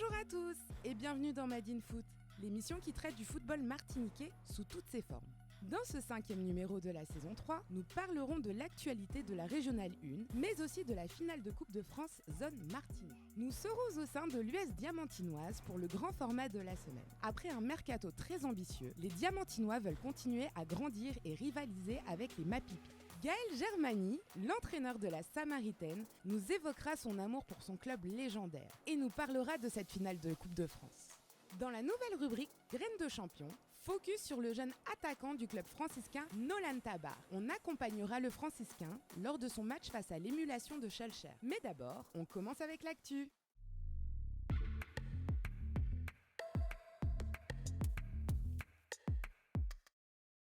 Bonjour à tous et bienvenue dans Made in Foot, l'émission qui traite du football martiniquais sous toutes ses formes. Dans ce 5e numéro de la saison 3, nous parlerons de l'actualité de la Régionale 1, mais aussi de la finale de Coupe de France zone Martinique. Nous serons au sein de l'US Diamantinoise pour le grand format de la semaine. Après un mercato très ambitieux, les Diamantinois veulent continuer à grandir et rivaliser avec les Mapipi. Gaël Germani, l'entraîneur de la Samaritaine, nous évoquera son amour pour son club légendaire et nous parlera de cette finale de Coupe de France. Dans la nouvelle rubrique Graines de champion, focus sur le jeune attaquant du club franciscain Nolan Tabar. On accompagnera le franciscain lors de son match face à l'émulation de Schulcher. Mais d'abord, on commence avec l'actu.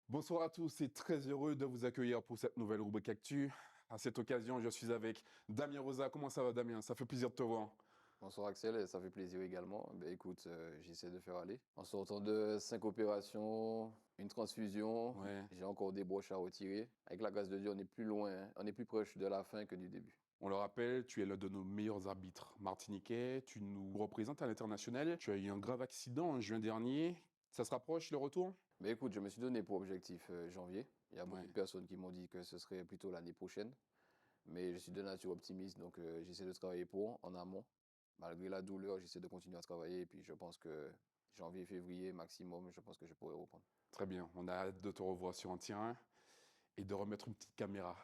Bonsoir à tous et très heureux de vous accueillir pour cette nouvelle rubrique Actu. À cette occasion, je suis avec Damien Rosa. Comment ça va, Damien? Ça fait plaisir de te voir. Bonsoir Axel, et ça fait plaisir également. Écoute, j'essaie de faire aller. En sortant de 5 opérations, une transfusion, j'ai encore des broches à retirer. Avec la grâce de Dieu, on est plus loin, on est plus proche de la fin que du début. On le rappelle, tu es l'un de nos meilleurs arbitres martiniquais. Tu nous représentes à l'international. Tu as eu un grave accident en juin dernier. Ça se rapproche, le retour? Écoute, je me suis donné pour objectif janvier. Il y a beaucoup de personnes qui m'ont dit que ce serait plutôt l'année prochaine. Mais je suis de nature optimiste, donc j'essaie de travailler en amont. Malgré la douleur, j'essaie de continuer à travailler. Et puis je pense que janvier, février maximum, je pense que je pourrai reprendre. Très bien. On a hâte de te revoir sur un terrain et de remettre une petite caméra.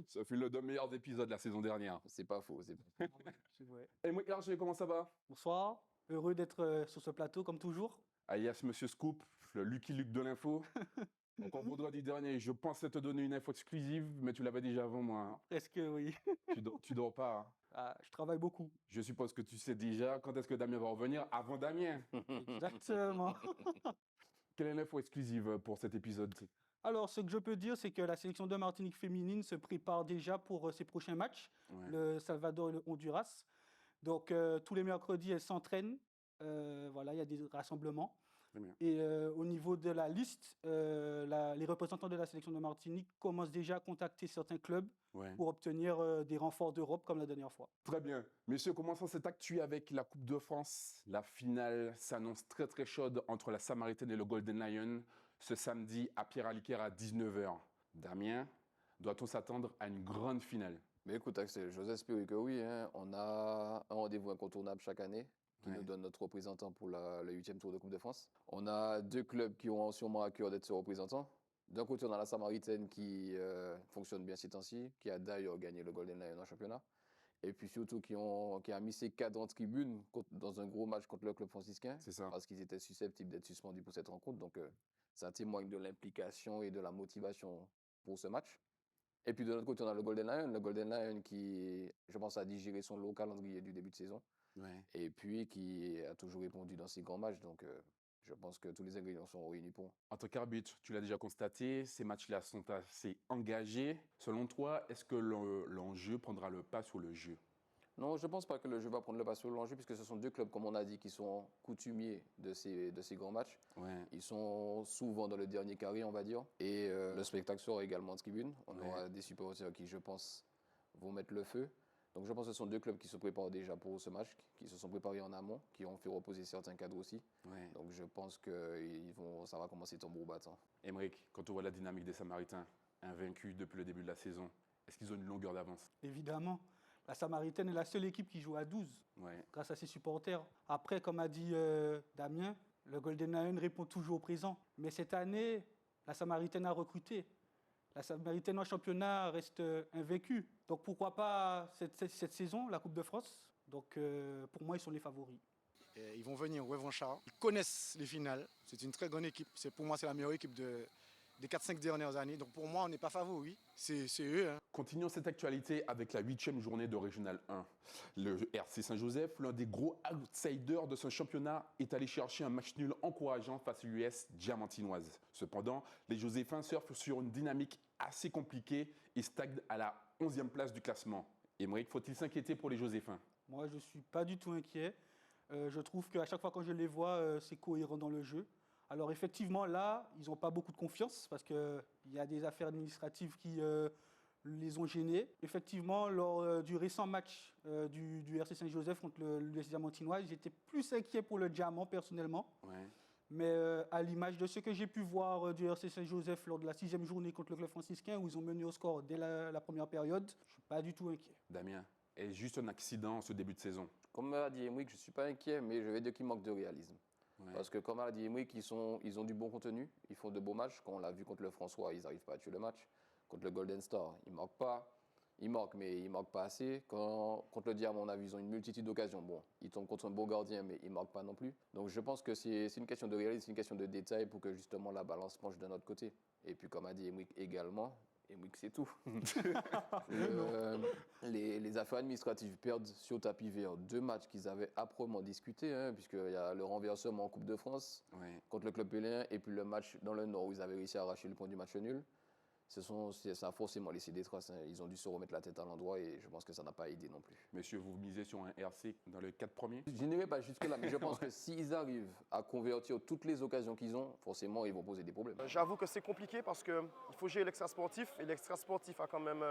Ça fut l'un des meilleurs épisodes de la saison dernière. C'est pas faux. C'est vrai. Et moi, Large, comment ça va? Bonsoir. Heureux d'être sur ce plateau, comme toujours. Alias Monsieur Scoop, le Lucky Luke de l'info. Donc, en vendredi dernier, je pensais te donner une info exclusive, mais tu l'avais déjà avant moi. Presque, oui. Tu dors pas. Hein. Ah, je travaille beaucoup. Je suppose que tu sais déjà quand est-ce que Damien va revenir avant Damien. Exactement. Quelle est l'info exclusive pour cet épisode? Alors, ce que je peux dire, c'est que la sélection de Martinique féminine se prépare déjà pour ses prochains matchs, le Salvador et le Honduras. Donc, tous les mercredis, elles s'entraînent. Voilà, il y a des rassemblements. Et au niveau de la liste, les représentants de la sélection de Martinique commencent déjà à contacter certains clubs pour obtenir des renforts d'Europe comme la dernière fois. Très bien. Messieurs, commençons cette actu avec la Coupe de France. La finale s'annonce très très chaude entre la Samaritaine et le Golden Lion ce samedi à Pierre-Aliquer à 19h. Damien, doit-on s'attendre à une grande finale? Mais écoute Axel, j'ose espérer que oui. Hein. On a un rendez-vous incontournable chaque année qui nous donne notre représentant pour le 8e tour de Coupe de France. On a 2 clubs qui ont sûrement à cœur d'être ses représentants. D'un côté, on a la Samaritaine qui fonctionne bien ces temps-ci, qui a d'ailleurs gagné le Golden Lion en championnat. Et puis surtout qui a mis ses cadres en tribune dans un gros match contre le club franciscain. C'est ça. Parce qu'ils étaient susceptibles d'être suspendus pour cette rencontre. Donc ça témoigne de l'implication et de la motivation pour ce match. Et puis de l'autre côté, on a le Golden Lion. Le Golden Lion qui, je pense, a digéré son lot calendrier du début de saison. Et puis qui a toujours répondu dans ses grands matchs. Donc, je pense que tous les ingrédients sont réunis pour. En tant qu'arbitre, tu l'as déjà constaté, ces matchs-là sont assez engagés. Selon toi, est-ce que l'enjeu prendra le pas sur le jeu? Non, je ne pense pas que le jeu va prendre le pas sur l'enjeu, puisque ce sont 2 clubs, comme on a dit, qui sont coutumiers de ces grands matchs. Ils sont souvent dans le dernier carré, on va dire. Et le spectacle sera également en tribune. On aura des supporters qui, je pense, vont mettre le feu. Donc je pense que ce sont 2 clubs qui se préparent déjà pour ce match, qui se sont préparés en amont, qui ont fait reposer certains cadres aussi. Donc je pense que ça va commencer tambour battant. Aymeric, quand on voit la dynamique des Samaritains, invaincus depuis le début de la saison, est-ce qu'ils ont une longueur d'avance? Évidemment. La Samaritaine est la seule équipe qui joue à 12, grâce à ses supporters. Après, comme a dit Damien, le Golden Lion répond toujours au présent. Mais cette année, la Samaritaine a recruté. La Samaritaine en championnat reste invaincue. Donc pourquoi pas cette saison, la Coupe de France. Donc pour moi, ils sont les favoris. Ils vont venir revanchards. Ils connaissent les finales. C'est une très grande équipe. Pour moi, c'est la meilleure équipe des 4-5 dernières années. Donc pour moi, on n'est pas favoris. C'est eux. Hein. Continuons cette actualité avec la 8e journée de Régional 1. Le RC Saint-Joseph, l'un des gros outsiders de ce championnat, est allé chercher un match nul encourageant face à l'US Diamantinoise. Cependant, les Joséphains surfent sur une dynamique assez compliquée et stagnent à la 11e place du classement. Aymeric, faut-il s'inquiéter pour les Joséphains? Moi, je ne suis pas du tout inquiet. Je trouve qu'à chaque fois que je les vois, c'est cohérent dans le jeu. Alors effectivement, là, ils n'ont pas beaucoup de confiance parce qu'il y a des affaires administratives qui les ont gênés. Effectivement, lors du récent match du RC Saint-Joseph contre l'US Diamantinois, j'étais plus inquiet pour le Diamant personnellement. Ouais. Mais à l'image de ce que j'ai pu voir du RC Saint-Joseph lors de la 6e journée contre le club franciscain, où ils ont mené au score dès la première période, je ne suis pas du tout inquiet. Damien, est juste un accident ce début de saison? Comme a dit Emric, je ne suis pas inquiet, mais je vais dire qu'il manque de réalisme. Ouais. Parce que comme a dit Emric, ils ont du bon contenu, ils font de beaux matchs. Quand on l'a vu contre le François, ils n'arrivent pas à tuer le match. Contre le Golden Star, ils ne marquent pas. Ils marquent, mais ils ne marquent pas assez. Contre le Diamant, on a vu, ils ont une multitude d'occasions. Bon, ils tombent contre un beau gardien, mais ils ne marquent pas non plus. Donc je pense que c'est une question de réalisme, c'est une question de détail pour que justement la balance penche de notre côté. Et puis comme a dit Emric également, Emric c'est tout. Les affaires administratives perdent sur tapis vert 2 matchs qu'ils avaient âprement discutés, puisqu'il y a le renversement en Coupe de France contre le club péléen et puis le match dans le Nord où ils avaient réussi à arracher le point du match nul. Ça a forcément laissé des traces. Ils ont dû se remettre la tête à l'endroit et je pense que ça n'a pas aidé non plus. Messieurs, vous misez sur un RC dans les 4 premiers? Je n'irai pas jusque-là, mais je pense que s'ils arrivent à convertir toutes les occasions qu'ils ont, forcément, ils vont poser des problèmes. J'avoue que c'est compliqué parce qu'il faut gérer l'extra-sportif et l'extra-sportif a quand même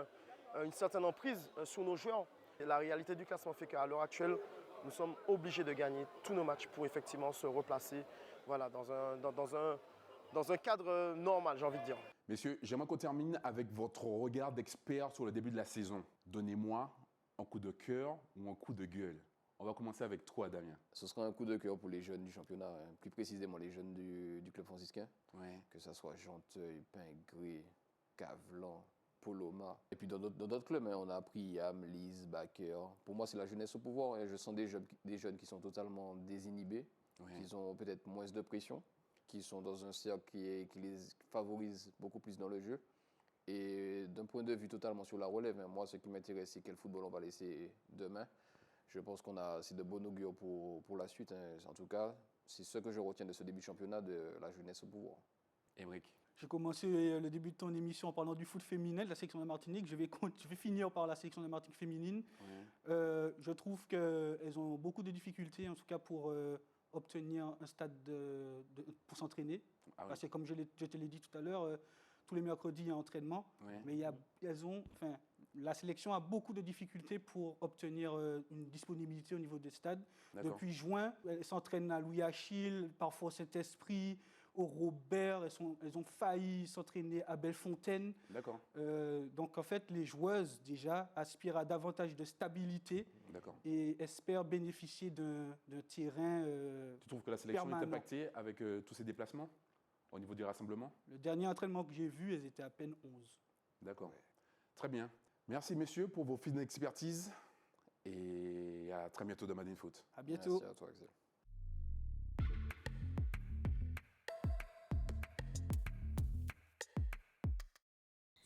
une certaine emprise sur nos joueurs. Et la réalité du classement fait qu'à l'heure actuelle, nous sommes obligés de gagner tous nos matchs pour effectivement se replacer dans un cadre normal, j'ai envie de dire. Messieurs, j'aimerais qu'on termine avec votre regard d'expert sur le début de la saison. Donnez-moi un coup de cœur ou un coup de gueule. On va commencer avec toi, Damien. Ce sera un coup de cœur pour les jeunes du championnat, plus précisément les jeunes du club franciscain. Ouais. Que ce soit Genteuil, Pingré, Cavelan, Poloma. Et puis dans d'autres clubs, on a appris Yam, Lise, Baker. Pour moi, c'est la jeunesse au pouvoir. Je sens des jeunes qui sont totalement désinhibés, qui ont peut-être moins de pression, qui sont dans un cercle qui les favorise beaucoup plus dans le jeu. Et d'un point de vue totalement sur la relève, moi, ce qui m'intéresse, c'est quel football on va laisser demain. Je pense c'est de bon augure pour la suite. En tout cas, c'est ce que je retiens de ce début de championnat de la jeunesse au pouvoir. Emric. J'ai commencé le début de ton émission en parlant du foot féminin, de la section de Martinique. Je vais finir par la section de Martinique féminine. Je trouve qu'elles ont beaucoup de difficultés, en tout cas pour obtenir un stade pour s'entraîner. Parce que comme je te l'ai dit tout à l'heure, tous les mercredis, il y a entraînement. Mais la sélection a beaucoup de difficultés pour obtenir une disponibilité au niveau des stades. Depuis juin, elles s'entraînent à Louis-Achille, parfois au Saint-Esprit, au Robert. Elles ont failli s'entraîner à Bellefontaine. Donc en fait, les joueuses déjà aspirent à davantage de stabilité et espèrent bénéficier d'un terrain Tu trouves que la sélection permanent. est impactée avec tous ces déplacements au niveau du rassemblement? Le dernier entraînement que j'ai vu, elles étaient à peine 11. D'accord. Très bien. Merci messieurs pour vos fines expertises et à très bientôt dans Madine Foot. À bientôt. Merci à toi, Axel.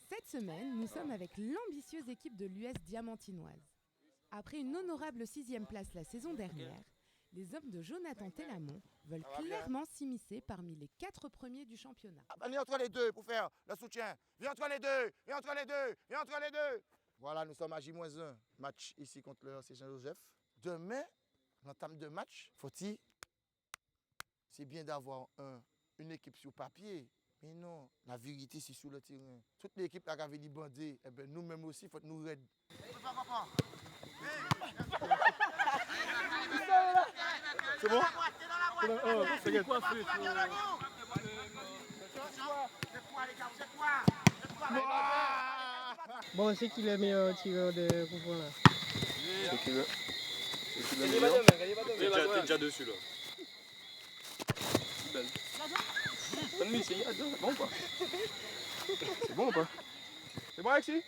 Cette semaine, nous sommes avec l'ambitieuse équipe de l'US Diamantinoise. Après une honorable 6e place la saison dernière, les hommes de Jonathan Telamon veulent clairement s'immiscer parmi les 4 premiers du championnat. Viens entre les deux pour faire le soutien. Viens entre les deux, viens entre les deux, viens entre les deux. Voilà, nous sommes à J-1, match ici contre le RC Saint-Joseph. Demain, l'entame de match, faut-il, c'est bien d'avoir une équipe sur papier. Mais non, la vérité, c'est sur le terrain. Toute l'équipe qui avait dit bandé, nous-mêmes aussi, il faut nous aider. C'est bon? C'est quoi? Bon, c'est qui le meilleur tireur de coup franc là? C'est qui veut. T'es déjà dessus là. Belle. Bonne mise, c'est bon ou pas? C'est bon ou pas? C'est bon Alexis?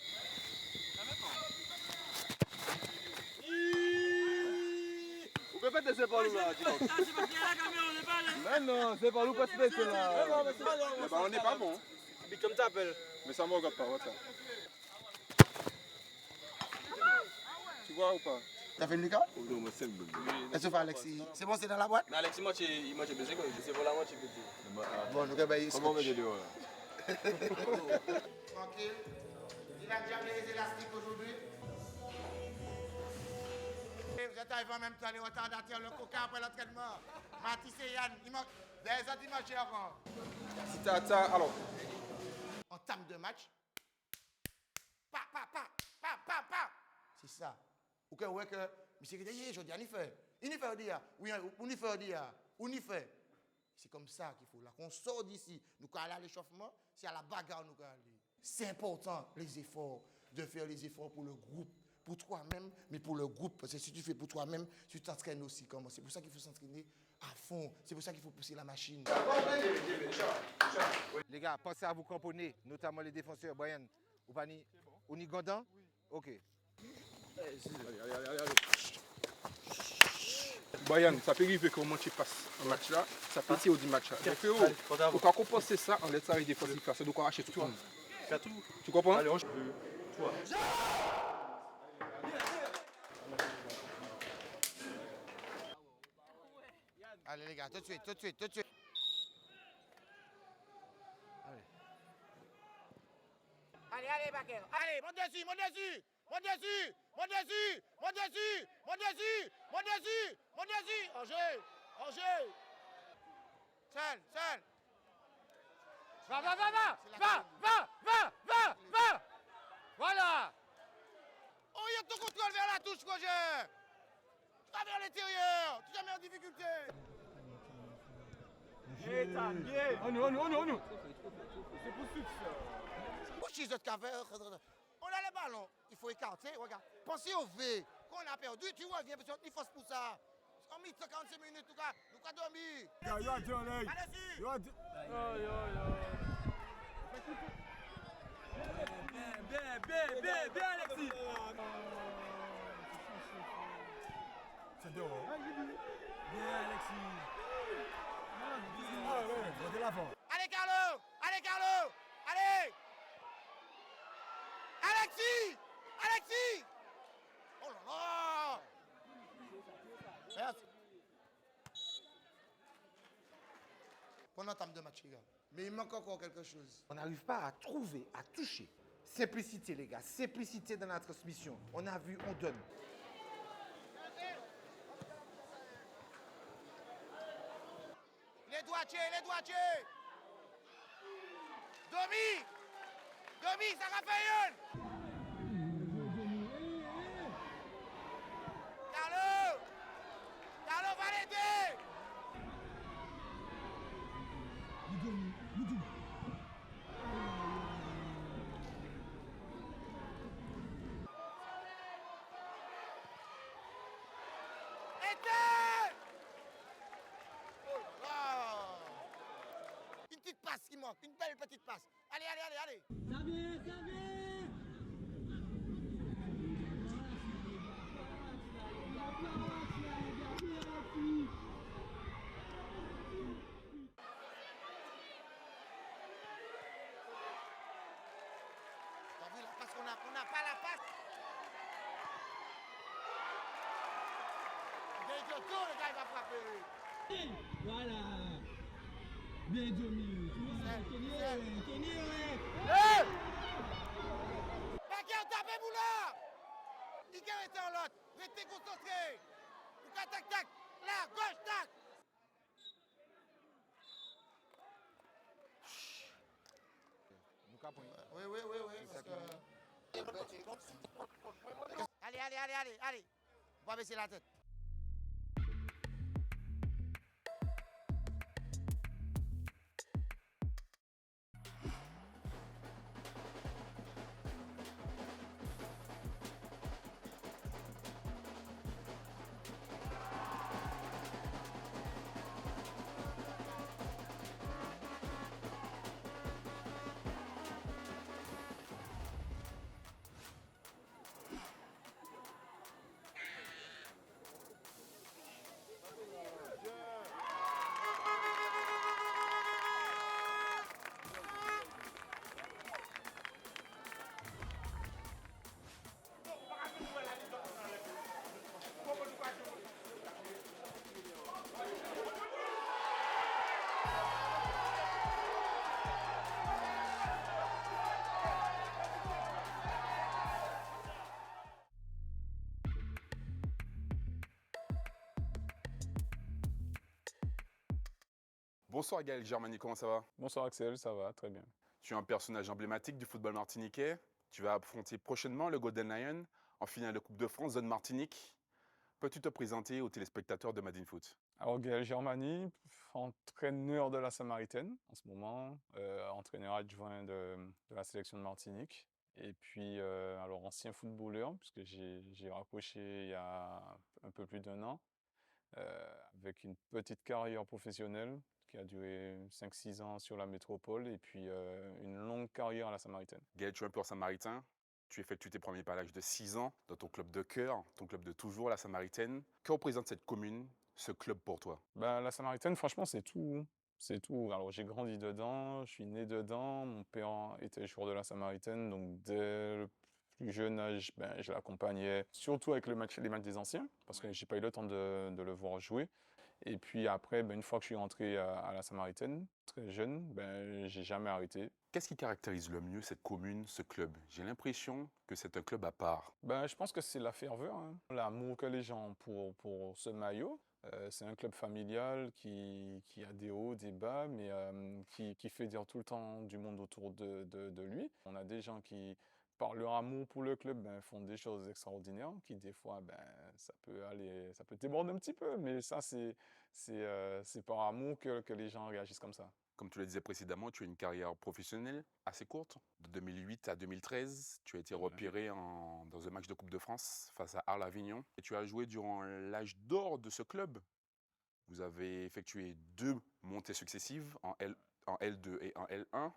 Vous pouvez pas te laisser par nous là, dimanche. Mais non, c'est par nous pas se laisser là. Mais bah on n'est pas bon. Mais comme t'appelles. Mais ça me regarde pas, regarde ça. Tu vois ou pas? T'as fait le Lucas? Est-ce que Alexis? C'est bon, c'est dans la boîte? Mais Alexis, moi j'ai baisé quoi, je sais pas la moitié petit. Bon, nous avons ici. Comment on met des deux là? Tranquille. Il a déjà mis les élastiques aujourd'hui. Vous êtes arrivés en même temps, les retardataires, le coca après l'entraînement. Mathis et Yann, il manque des autres dimanches encore. Si t'as alors. En termes de match, ça. Ou que ouais que monsieur dit je dis on y fait. Il y fait dire oui on y fait dire on y fait. C'est comme ça qu'il faut là qu'on sort d'ici, nous quand aller à l'échauffement, c'est à la bagarre nous aller. C'est important les efforts de faire les efforts pour le groupe, pour toi-même, mais pour le groupe parce que si tu fais pour toi-même, tu t'entraînes aussi comment. C'est pour ça qu'il faut s'entraîner à fond, c'est pour ça qu'il faut pousser la machine. Les gars, pensez à vous cramponner, notamment les défenseurs Brian ou Pani, ou Nigandan. OK. Allez. Brian, ça peut arriver qu'au moment où tu passes un match là, ça peut tirer au 10 match là. Donc, faut pas compenser ça en laissant les défensifs là. Ça doit arracher tout le monde. Tu comprends? Allez, on joue. Toi. Allez les gars, tout de suite. Allez, Baker. Allez, monte dessus. En jeu. Seul. Va. Voilà. Oh, il y a ton contrôle vers la touche, Roger. Tu vas vers l'intérieur. Tu jamais en difficulté. On. C'est pour on a le ballon, il faut écarter, regarde. Pensez au V, qu'on a perdu, tu reviens, parce qu'on y force pour ça. On met 45 minutes, nous avons dormi. Allez-y. Bien, Alexis. C'est dehors. Bien, Alexis. Allez, Carlo. Allez. Alexis. Oh là là. Merci. On entame de match, les gars. Mais il manque encore quelque chose. On n'arrive pas à trouver, à toucher. Simplicité, les gars. Simplicité dans la transmission. On a vu, on donne. Les droitiers. Domi, ça Raphaël. Carlo va l'aider. Une petite passe qui manque, une belle petite passe. Allez. Ça vient. T'as vu la passe qu'on n'a pas la passe. Le gars il va frapper. Voilà. Bien Domi. Kenny. Baker, tapez Boula. Il était en l'autre. Restez concentrés. Tac. Là, gauche, tac. Oui. Allez. On va baisser la tête. Bonsoir Gaël Germani, comment ça va? Bonsoir Axel, ça va, très bien. Tu es un personnage emblématique du football martiniquais. Tu vas affronter prochainement le Golden Lion en finale de Coupe de France, zone Martinique. Peux-tu te présenter aux téléspectateurs de Madin Foot? Alors, Gaël Germani, entraîneur de la Samaritaine en ce moment, entraîneur adjoint de la sélection de Martinique. Et puis, alors, ancien footballeur, puisque j'ai raccroché il y a un peu plus d'1 an, avec une petite carrière professionnelle qui a duré 5-6 ans sur la métropole et puis une longue carrière à la Samaritaine. Gaël, tu es un pur Samaritain. Tu effectues tes premiers pas à l'âge de 6 ans dans ton club de cœur, ton club de toujours, la Samaritaine. Que représente cette commune, ce club pour toi? Ben, la Samaritaine, franchement, c'est tout. C'est tout. Alors, j'ai grandi dedans, je suis né dedans. Mon père était joueur de la Samaritaine, donc dès le plus jeune âge, ben, je l'accompagnais, surtout avec les matchs des anciens, parce que j'ai pas eu le temps de le voir jouer. Et puis après, ben, une fois que je suis rentré à la Samaritaine, très jeune, ben, j'ai jamais arrêté. Qu'est-ce qui caractérise le mieux cette commune, ce club? J'ai l'impression que c'est un club à part. Ben, je pense que c'est la ferveur, hein. L'amour que les gens ont pour ce maillot. C'est un club familial qui a des hauts, des bas, mais qui fait dire tout le temps du monde autour de lui. On a des gens qui, par leur amour pour le club, ben, font des choses extraordinaires, qui des fois, ben, ça peut déborder un petit peu, mais ça, c'est par amour que les gens réagissent comme ça. Comme tu le disais précédemment, tu as une carrière professionnelle assez courte. De 2008 à 2013, tu as été repéré dans un match de Coupe de France face à Arles-Avignon. Et tu as joué durant l'âge d'or de ce club. Vous avez effectué 2 montées successives en L2 et en L1.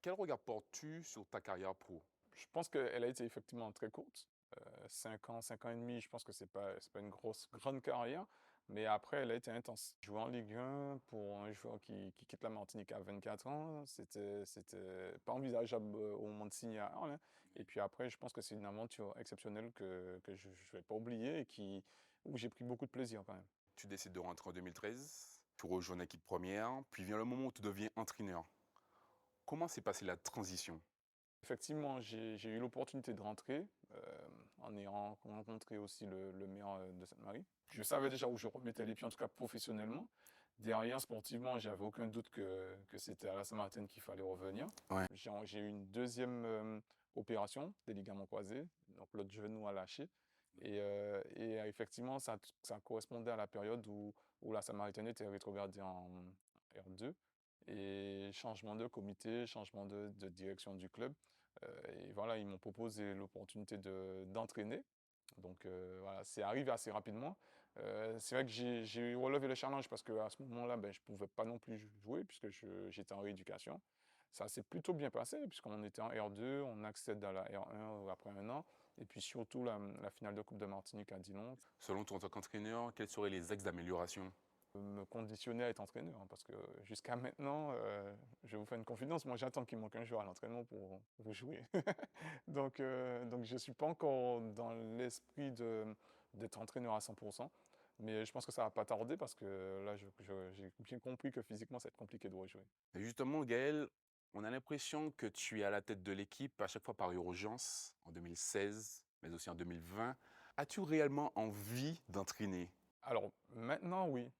Quel regard portes-tu sur ta carrière pro? Je pense qu'elle a été effectivement très courte. 5 ans, 5 ans et demi, je pense que c'est pas une grande carrière. Mais après, elle a été intense. Jouer en Ligue 1 pour un joueur qui quitte la Martinique à 24 ans, c'était pas envisageable au moment de signer à Arles, hein. Et puis après, je pense que c'est une aventure exceptionnelle que je ne vais pas oublier et où j'ai pris beaucoup de plaisir quand même. Tu décides de rentrer en 2013, tu rejoins l'équipe première, puis vient le moment où tu deviens entraîneur. Comment s'est passée la transition? Effectivement, j'ai eu l'opportunité de rentrer en ayant rencontré aussi le maire de Sainte-Marie. Je savais déjà où je remettais les pieds, en tout cas professionnellement. Derrière, sportivement, j'avais aucun doute que c'était à la Samaritaine qu'il fallait revenir. Ouais. J'ai eu une deuxième opération des ligaments croisés, donc l'autre genou a lâché. Et effectivement, ça correspondait à la période où la Samaritaine était rétrogradée en R2. Et changement de comité, changement de direction du club. Et voilà, ils m'ont proposé l'opportunité d'entraîner. Donc voilà, c'est arrivé assez rapidement. C'est vrai que j'ai relevé le challenge parce qu'à ce moment-là, ben, je ne pouvais pas non plus jouer puisque j'étais en rééducation. Ça s'est plutôt bien passé puisqu'on était en R2, on accède à la R1 après 1 an. Et puis surtout la finale de Coupe de Martinique à Dillon. Selon toi en tant qu'entraîneur, quels seraient les axes d'amélioration? Me conditionner à être entraîneur, hein, parce que jusqu'à maintenant, je vais vous faire une confidence, moi j'attends qu'il manque un jour à l'entraînement pour jouer. donc je ne suis pas encore dans l'esprit d'être entraîneur à 100%, mais je pense que ça ne va pas tarder parce que là j'ai bien compris que physiquement ça va être compliqué de rejouer. Et justement, Gaël, on a l'impression que tu es à la tête de l'équipe à chaque fois par urgence, en 2016, mais aussi en 2020. As-tu réellement envie d'entraîner? Alors maintenant oui.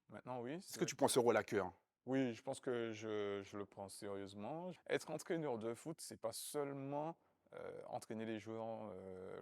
Est-ce que tu prends ce rôle à cœur? Oui, je pense que je le prends sérieusement. Être entraîneur de foot, c'est pas seulement entraîner les joueurs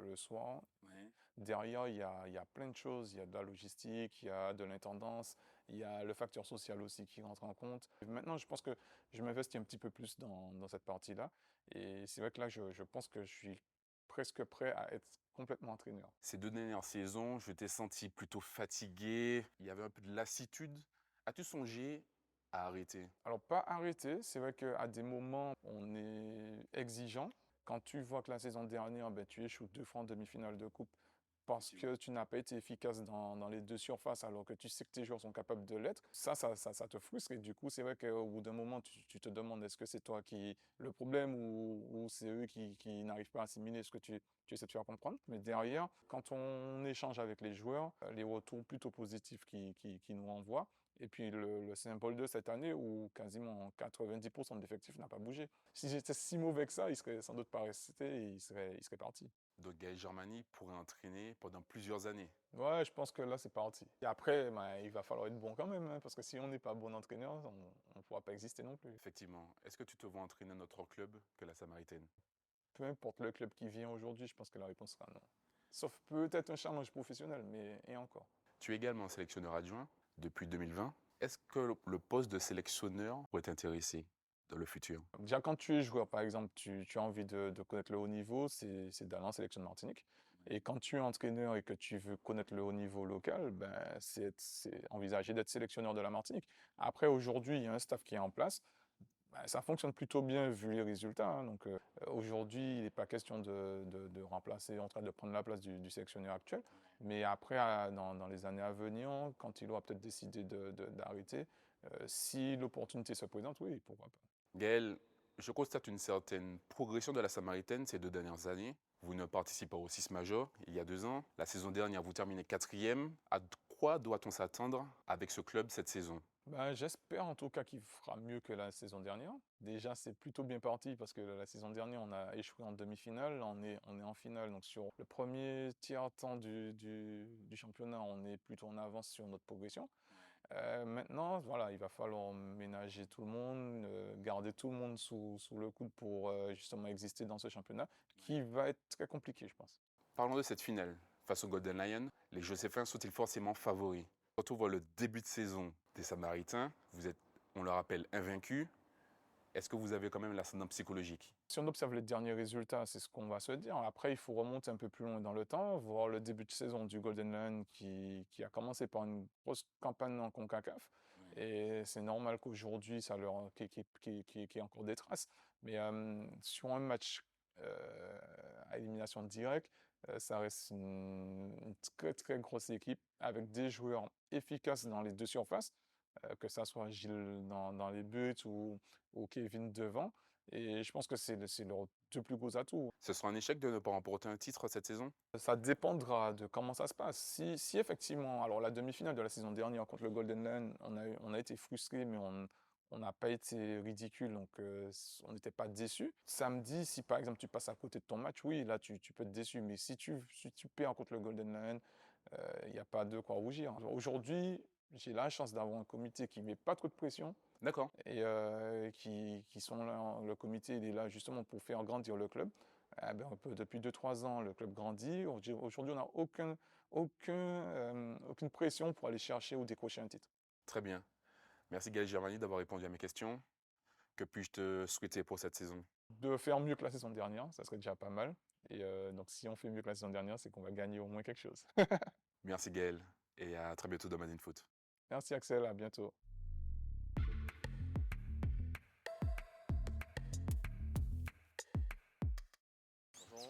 le soir. Ouais. Derrière, il y a plein de choses. Il y a de la logistique, il y a de l'intendance, il y a le facteur social aussi qui rentre en compte. Maintenant, je pense que je m'investis un petit peu plus dans cette partie-là. Et c'est vrai que là, je pense que je suis presque prêt à être complètement entraîneur. Ces 2 dernières saisons, je t'ai senti plutôt fatigué, il y avait un peu de lassitude. As-tu songé à arrêter? Alors, pas arrêter, c'est vrai qu'à des moments, on est exigeant. Quand tu vois que la saison dernière, ben, tu échoues 2 fois en demi-finale de coupe parce que tu n'as pas été efficace dans les 2 surfaces alors que tu sais que tes joueurs sont capables de l'être, ça te frustre. Et du coup, c'est vrai qu'au bout d'un moment, tu te demandes est-ce que c'est toi qui le problème ou c'est eux qui n'arrivent pas à assimiler ce que tu essaies de faire comprendre. Mais derrière, quand on échange avec les joueurs, les retours plutôt positifs qui nous renvoient, et puis le symbole de cette année où quasiment 90% de l'effectif n'a pas bougé. Si j'étais si mauvais que ça, il serait sans doute pas resté et il serait parti. Donc Gaël Germani pourrait entraîner pendant plusieurs années. Ouais, je pense que là, c'est parti. Et après, ben, il va falloir être bon quand même, hein, parce que si on n'est pas bon entraîneur, on ne pourra pas exister non plus. Effectivement. Est-ce que tu te vois entraîner un autre club que la Samaritaine? Peu importe le club qui vient aujourd'hui, je pense que la réponse sera non. sauf peut-être un challenge professionnel, mais et encore. Tu es également sélectionneur adjoint depuis 2020. Est-ce que le poste de sélectionneur pourrait t'intéresser dans le futur? Déjà, quand tu es joueur, par exemple, tu as envie de connaître le haut niveau, c'est d'aller en sélection de Martinique. Et quand tu es entraîneur et que tu veux connaître le haut niveau local, ben, c'est envisager d'être sélectionneur de la Martinique. Après, aujourd'hui, il y a un staff qui est en place. Ben, ça fonctionne plutôt bien vu les résultats, hein. Donc aujourd'hui, il n'est pas question de remplacer, en train de prendre la place du sélectionneur actuel. Mais après, dans les années à venir, quand il aura peut-être décidé d'arrêter, si l'opportunité se présente, oui, pourquoi pas. Gaël, je constate une certaine progression de la Samaritaine ces 2 dernières années. Vous ne participez pas au 6 major il y a 2 ans. La saison dernière, vous terminez 4e. À quoi doit-on s'attendre avec ce club cette saison? Ben, j'espère en tout cas qu'il fera mieux que la saison dernière. Déjà, c'est plutôt bien parti parce que la saison dernière, on a échoué en demi-finale. On est en finale. Donc, sur le premier tiers-temps du championnat, on est plutôt en avance sur notre progression. Maintenant, voilà, il va falloir ménager tout le monde, garder tout le monde sous le coude pour justement exister dans ce championnat qui va être très compliqué, je pense. Parlons de cette finale. Face au Golden Lion, les Joséphins sont-ils forcément favoris? Quand on voit le début de saison des Samaritains, vous êtes, on le rappelle, invaincus. Est-ce que vous avez quand même l'ascendant psychologique? Si on observe les derniers résultats, c'est ce qu'on va se dire. Après, il faut remonter un peu plus loin dans le temps, voir le début de saison du Golden Lion qui a commencé par une grosse campagne en CONCACAF. Et c'est normal qu'aujourd'hui, ça leur qu'il y ait encore des traces. Mais sur un match à élimination directe, ça reste une très très grosse équipe avec des joueurs efficaces dans les deux surfaces, que ça soit Gilles dans les buts ou Kevin devant. Et je pense que c'est leurs 2 plus gros atouts. Ce sera un échec de ne pas remporter un titre cette saison? Ça dépendra de comment ça se passe. Si effectivement, alors la demi-finale de la saison dernière contre le Golden Lion, on a été frustrés, mais on n'a pas été ridicule, donc on n'était pas déçus. Samedi, si par exemple tu passes à côté de ton match, oui, là tu peux être déçu. Mais si tu perds contre le Golden Lion, il n'y a pas de quoi rougir. Aujourd'hui, j'ai la chance d'avoir un comité qui ne met pas trop de pression. D'accord. Et qui sont là, le comité il est là justement pour faire grandir le club. Depuis 2-3 ans, le club grandit. Aujourd'hui, on n'a aucune pression pour aller chercher ou décrocher un titre. Très bien. Merci Gaël Germani d'avoir répondu à mes questions. Que puis-je te souhaiter pour cette saison? De faire mieux que la saison dernière, ça serait déjà pas mal. Et donc si on fait mieux que la saison dernière, c'est qu'on va gagner au moins quelque chose. Merci Gaël et à très bientôt dans Madine Foot. Merci Axel, à bientôt.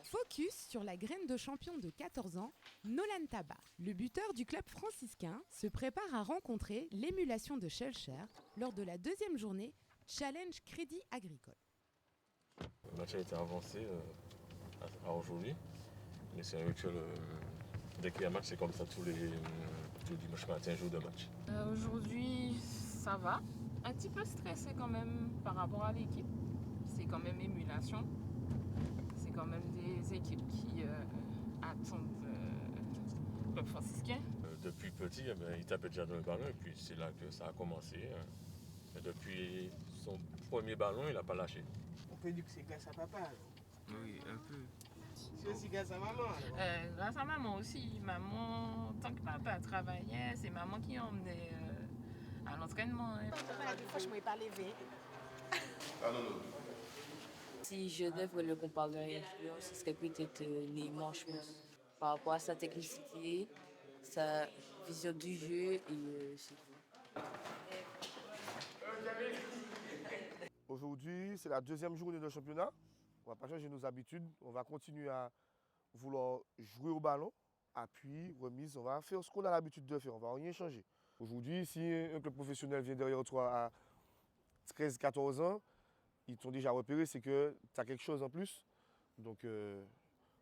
Focus sur la graine de champion de 14 ans, Nolan Tabar. Le buteur du club franciscain se prépare à rencontrer l'émulation de Schellcher lors de la 2e journée Challenge Crédit Agricole. Le match a été avancé à aujourd'hui, mais c'est un rituel. Dès qu'il y a un match, c'est comme ça tous les dimanches matin, jour de match. Aujourd'hui, ça va. Un petit peu stressé quand même par rapport à l'équipe. C'est quand même émulation. C'est quand même des équipes qui attendent le club franciscain. Depuis petit, il tapait déjà dans le ballon et puis c'est là que ça a commencé. Mais depuis son premier ballon, il n'a pas lâché. On peut dire que c'est grâce à papa alors. Oui, un peu. C'est aussi grâce à maman alors. Grâce à maman aussi. Maman, tant que papa travaillait, c'est maman qui emmenait à l'entraînement. Franchement, il parlait vite. Ah non, non. Si je devrais le comparer à un joueur, ce serait peut-être Neymar, je pense. Par rapport à sa technicité, sa vision du jeu et c'est tout. Aujourd'hui, c'est la 2e journée de championnat. On ne va pas changer nos habitudes. On va continuer à vouloir jouer au ballon. Appui, remise, on va faire ce qu'on a l'habitude de faire. On ne va rien changer. Aujourd'hui, si un club professionnel vient derrière toi à 13-14 ans, ils t'ont déjà repéré, c'est que tu as quelque chose en plus. Donc,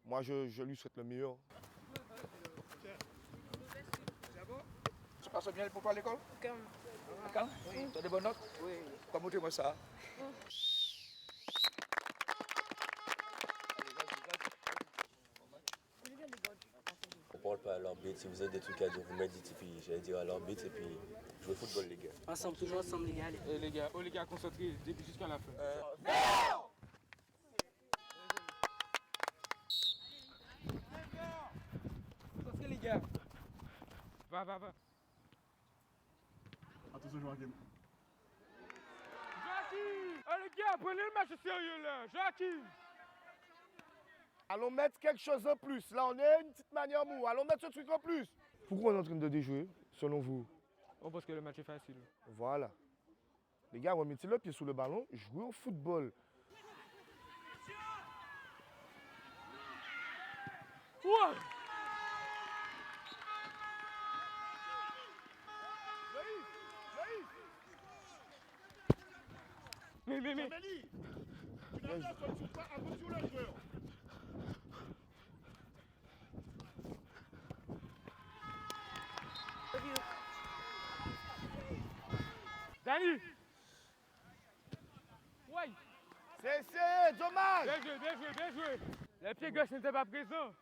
moi, je lui souhaite le meilleur. Tu passes bien pour à l'école? Calme. Oui. Tu as des bonnes notes? Oui. Comment tu vois ça? On parle pas à l'arbitre, si vous avez des trucs à dire, vous méditez, puis j'allais dire à l'arbitre et puis jouer au football les gars. Ensemble, toujours ensemble les gars. Les gars, concentrés début jusqu'à la fin. Va. Attention, Joachim. Joachim! Oh les gars, prenez le match au sérieux là! Joachim! Allons mettre quelque chose en plus. Là, on est une petite manière mou. Allons mettre ce truc en plus. Pourquoi on est en train de déjouer, selon vous? Oh, parce que le match est facile. Voilà. Les gars, remettez le pied sous le ballon, jouez au football. Ouais! Mais. Dani! Ouais! C'est dommage! Bien joué! Le pied gauche n'était pas présent.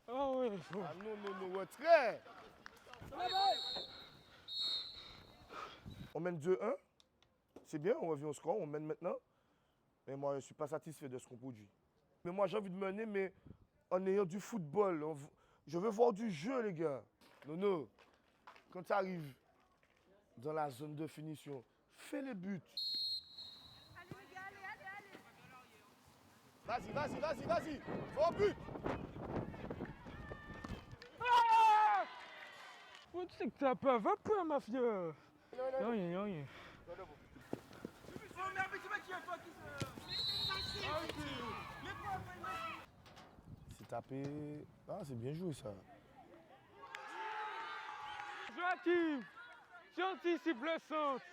Oh oui! Ah non, retrait! On mène 2-1. C'est bien, on revient au score, on mène maintenant. Mais moi, je ne suis pas satisfait de ce qu'on produit. Mais moi, j'ai envie de mener, mais en ayant du football. Je veux voir du jeu, les gars. Non. Quand tu arrives dans la zone de finition, fais les buts. Vas-y. Faut un but. Ah! Oh, tu sais que t'as pas, va pas, ma fille. Non, rien. C'est tapé. Ah, c'est bien joué, ça. Joachim, tu anticipes le centre.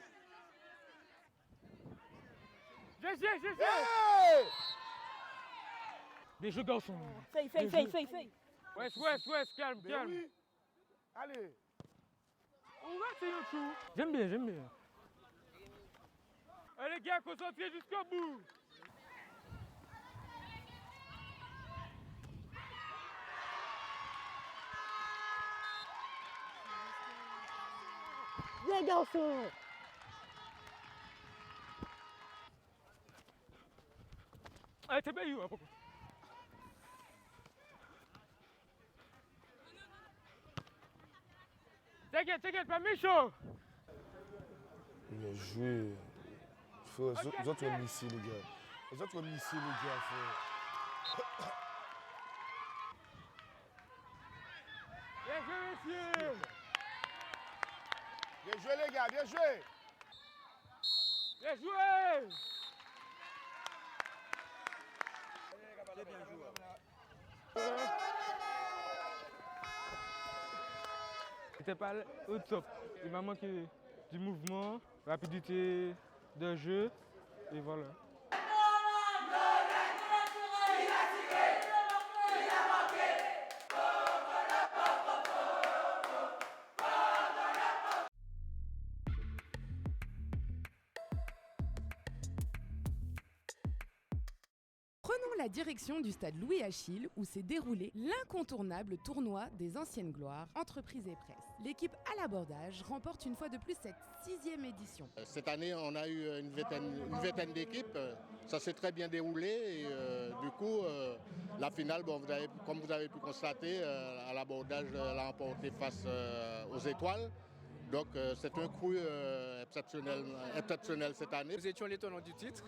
GG. Hey! Bien joué, garçon. Feuille. West, calme. Oui. Allez. Ouais, c'est un chou. J'aime bien. Allez, les gars, concentrez jusqu'au bout. Bien, garçon. Allez, t'es bien, pourquoi? T'inquiète, pas méchant. Bien joué. Vous autres, vous ici, les gars. Vous autres, vous ici, les gars. Bien joué, messieurs. Bien joué, les gars, bien joué. Bien joué. C'était pas au top. Il m'a manqué du mouvement, rapidité de jeu, et voilà. Prenons la direction du stade Louis-Achille où s'est déroulé l'incontournable tournoi des anciennes gloires, entreprises et presse. L'équipe à l'abordage remporte une fois de plus cette 6e édition. Cette année, on a eu une vingtaine d'équipes. Ça s'est très bien déroulé et du coup, la finale, comme vous avez pu constater, à l'abordage, elle a remporté face aux Étoiles. Donc c'est un coup exceptionnel cette année. Nous étions les tenants du titre.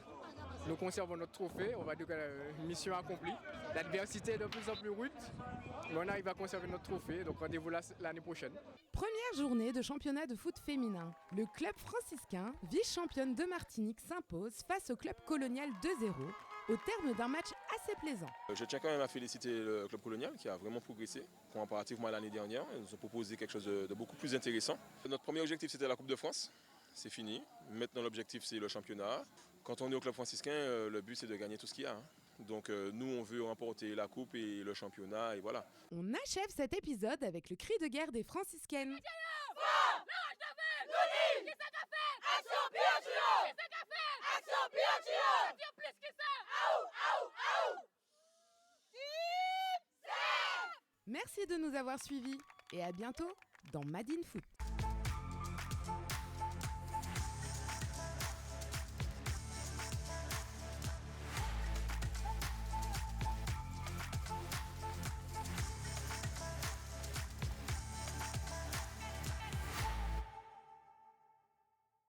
Nous conservons notre trophée, on va dire que la mission accomplie. L'adversité est de plus en plus rude, mais on arrive à conserver notre trophée, donc rendez-vous l'année prochaine. Première journée de championnat de foot féminin. Le club franciscain, vice-championne de Martinique, s'impose face au club colonial 2-0, au terme d'un match assez plaisant. Je tiens quand même à féliciter le club colonial qui a vraiment progressé comparativement à l'année dernière. Ils nous ont proposé quelque chose de beaucoup plus intéressant. Notre premier objectif, c'était la Coupe de France. C'est fini. Maintenant, l'objectif, c'est le championnat. Quand on est au club franciscain, le but, c'est de gagner tout ce qu'il y a. Donc nous, on veut remporter la coupe et le championnat, et voilà. On achève cet épisode avec le cri de guerre des franciscaines. Merci de nous avoir suivis et à bientôt dans Made in Foot.